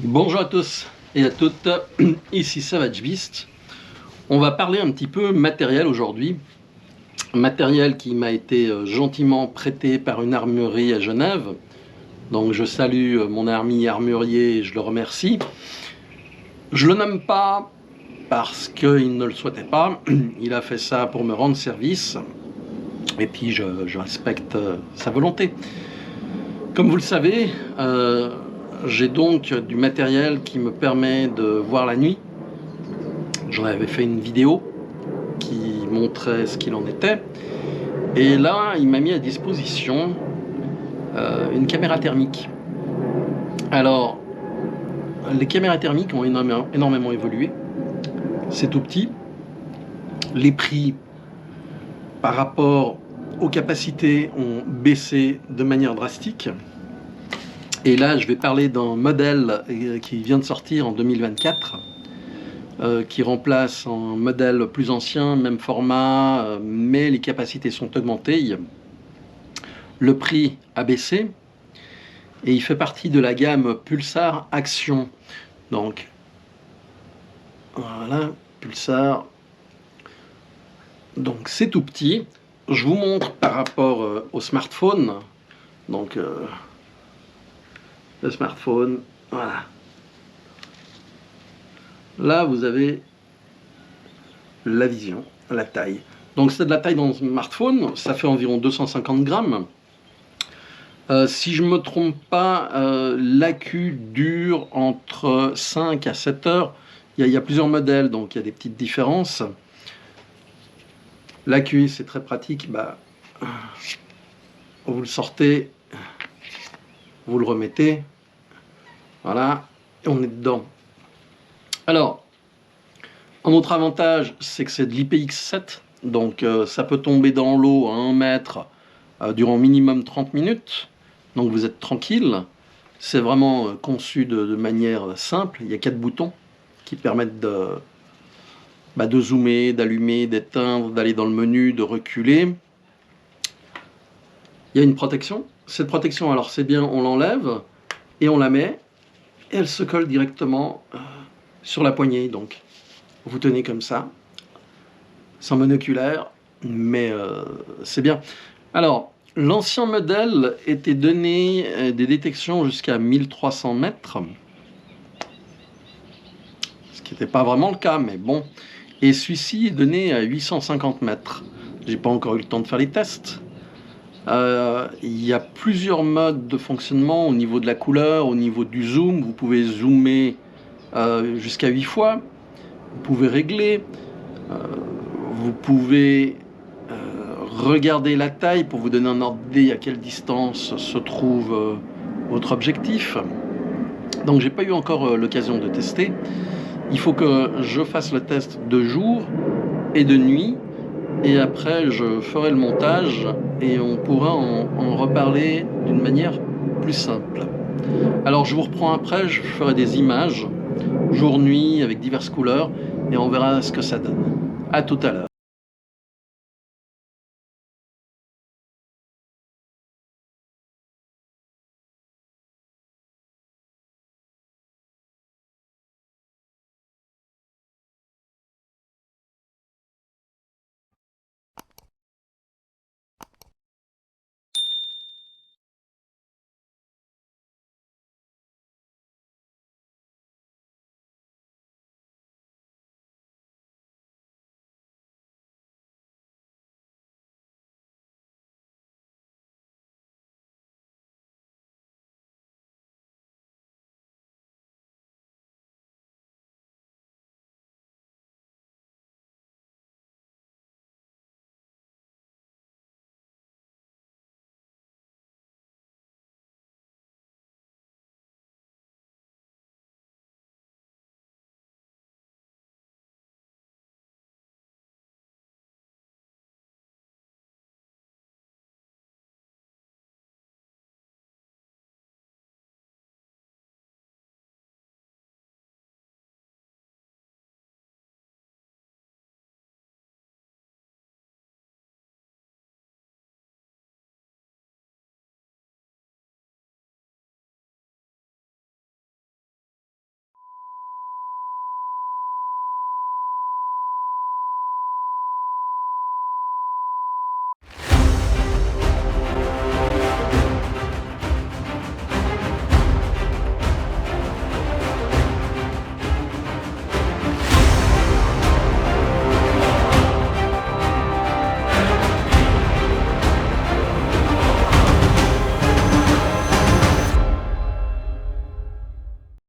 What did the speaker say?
Bonjour à tous et à toutes, ici Savage Beast. On va parler un petit peu matériel aujourd'hui. Matériel qui m'a été gentiment prêté par une armurerie à Genève. Donc je salue mon ami armurier et je le remercie. Je le nomme pas parce qu'il ne le souhaitait pas. Il a fait ça pour me rendre service. Et puis je respecte sa volonté. Comme vous le savez, j'ai donc du matériel qui me permet de voir la nuit. J'en avais fait une vidéo qui montrait ce qu'il en était. Et là, il m'a mis à disposition une caméra thermique. Alors, les caméras thermiques ont énormément évolué. C'est tout petit. Les prix par rapport aux capacités ont baissé de manière drastique. Et là, je vais parler d'un modèle qui vient de sortir en 2024, qui remplace un modèle plus ancien, même format, mais les capacités sont augmentées. Le prix a baissé et il fait partie de la gamme Pulsar Action. Donc, voilà, Pulsar. Donc, c'est tout petit. Je vous montre par rapport au smartphone. Donc, le smartphone, voilà. Là, vous avez la vision, la taille. Donc, c'est de la taille dans le smartphone, ça fait environ 250 grammes. Si je ne me trompe pas, l'accu dure entre 5 à 7 heures. Il y a plusieurs modèles, donc il y a des petites différences. L'accu, c'est très pratique. Vous le sortez, vous le remettez. Voilà, et on est dedans. Alors, un autre avantage, c'est que c'est de l'IPX7, donc ça peut tomber dans l'eau à 1 mètre durant minimum 30 minutes, donc vous êtes tranquille. C'est vraiment conçu de manière simple, il y a 4 boutons qui permettent de zoomer, d'allumer, d'éteindre, d'aller dans le menu, de reculer. Il y a une protection. Cette protection, alors c'est bien, on l'enlève et on la met. Et elle se colle directement sur la poignée, donc vous tenez comme ça, sans monoculaire, mais c'est bien. Alors, l'ancien modèle était donné des détections jusqu'à 1300 mètres, ce qui n'était pas vraiment le cas, mais bon. Et celui-ci est donné à 850 mètres. J'ai pas encore eu le temps de faire les tests. Il y a plusieurs modes de fonctionnement au niveau de la couleur, au niveau du zoom. Vous pouvez zoomer jusqu'à 8 fois. Vous pouvez régler. Vous pouvez regarder la taille pour vous donner un ordre d'idée à quelle distance se trouve votre objectif. Donc j'ai pas eu encore l'occasion de tester. Il faut que je fasse le test de jour et de nuit. Et après, je ferai le montage et on pourra en reparler d'une manière plus simple. Alors, je vous reprends après, je ferai des images, jour-nuit, avec diverses couleurs, et on verra ce que ça donne. À tout à l'heure.